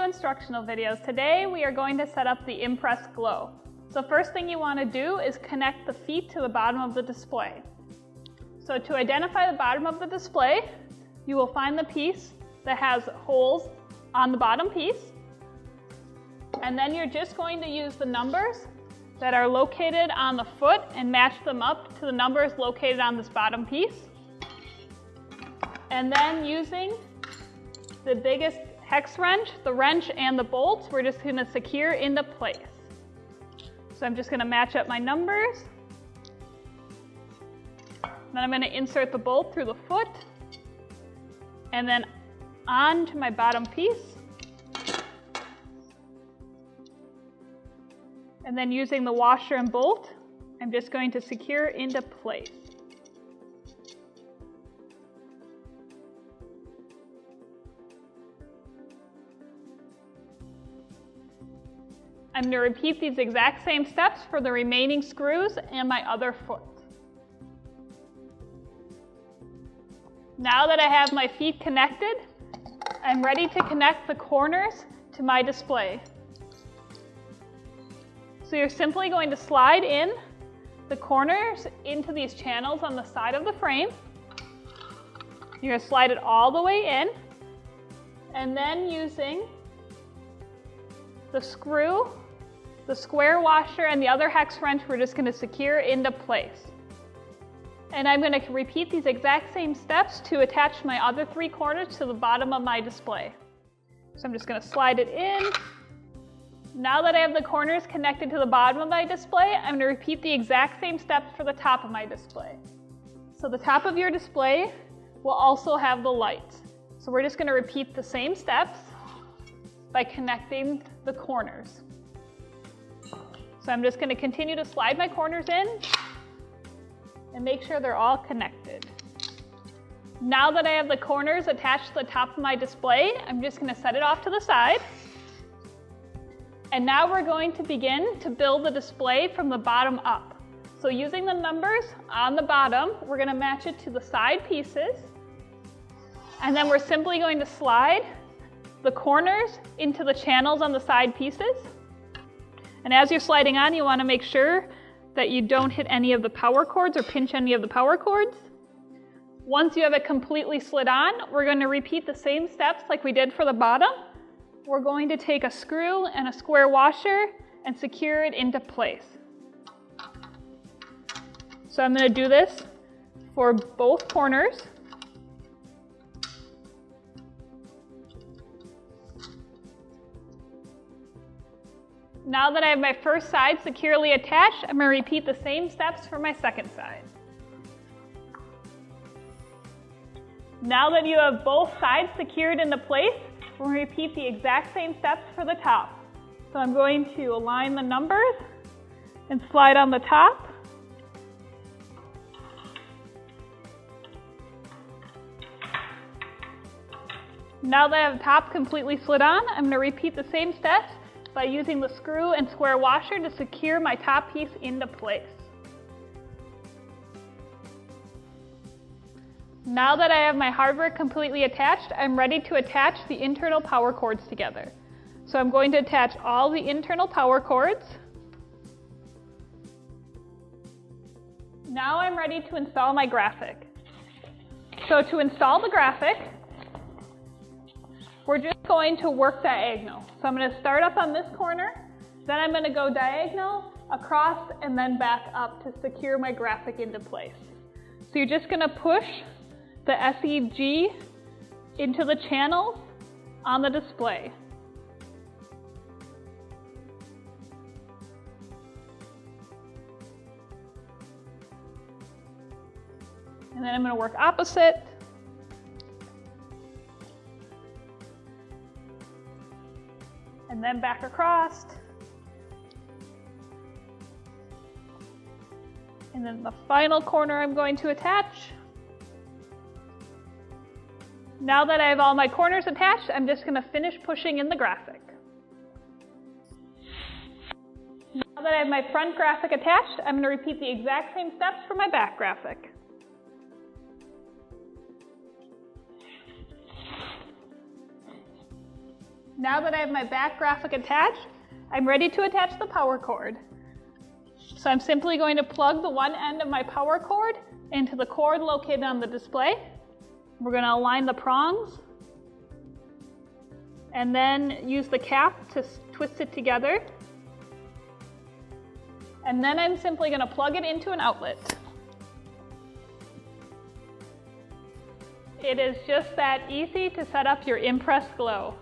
instructional videos. Today we are going to set up the Impress Glo. So first thing you want to do is connect the feet to the bottom of the display. So to identify the bottom of the display, you will find the piece that has holes on the bottom piece. And then you're just going to use the numbers that are located on the foot and match them up to the numbers located on this bottom piece. And then using the biggest hex wrench, the wrench and the bolts, we're just going to secure into place. So I'm just going to match up my numbers. Then I'm going to insert the bolt through the foot and then onto my bottom piece. And then using the washer and bolt, I'm just going to secure into place. I'm going to repeat these exact same steps for the remaining screws and my other foot. Now that I have my feet connected, I'm ready to connect the corners to my display. So you're simply going to slide in the corners into these channels on the side of the frame. You're going to slide it all the way in, and then using the screw, the square washer, and the other hex wrench, we're just going to secure into place. And I'm going to repeat these exact same steps to attach my other three corners to the bottom of my display. So I'm just going to slide it in. Now that I have the corners connected to the bottom of my display, I'm going to repeat the exact same steps for the top of my display. So the top of your display will also have the lights. So we're just going to repeat the same steps by connecting the corners. So I'm just going to continue to slide my corners in and make sure they're all connected. Now that I have the corners attached to the top of my display, I'm just going to set it off to the side. And now we're going to begin to build the display from the bottom up. So using the numbers on the bottom, we're going to match it to the side pieces. And then we're simply going to slide the corners into the channels on the side pieces. And as you're sliding on, you want to make sure that you don't hit any of the power cords or pinch any of the power cords. Once you have it completely slid on, we're going to repeat the same steps like we did for the bottom. We're going to take a screw and a square washer and secure it into place. So I'm going to do this for both corners. Now that I have my first side securely attached, I'm going to repeat the same steps for my second side. Now that you have both sides secured into place, we're going to repeat the exact same steps for the top. So I'm going to align the numbers and slide on the top. Now that I have the top completely slid on, I'm going to repeat the same steps by using the screw and square washer to secure my top piece into place. Now that I have my hardware completely attached, I'm ready to attach the internal power cords together. So I'm going to attach all the internal power cords. Now I'm ready to install my graphic. So to install the graphic, we're just going to work diagonal. So I'm going to start up on this corner, then I'm going to go diagonal, across, and then back up to secure my graphic into place. So you're just going to push the SEG into the channels on the display. And then I'm going to work opposite. And then back across. And then the final corner I'm going to attach. Now that I have all my corners attached, I'm just going to finish pushing in the graphic. Now that I have my front graphic attached, I'm going to repeat the exact same steps for my back graphic. Now that I have my back graphic attached, I'm ready to attach the power cord. So I'm simply going to plug the one end of my power cord into the cord located on the display. We're going to align the prongs and then use the cap to twist it together. And then I'm simply going to plug it into an outlet. It is just that easy to set up your Impress Glo.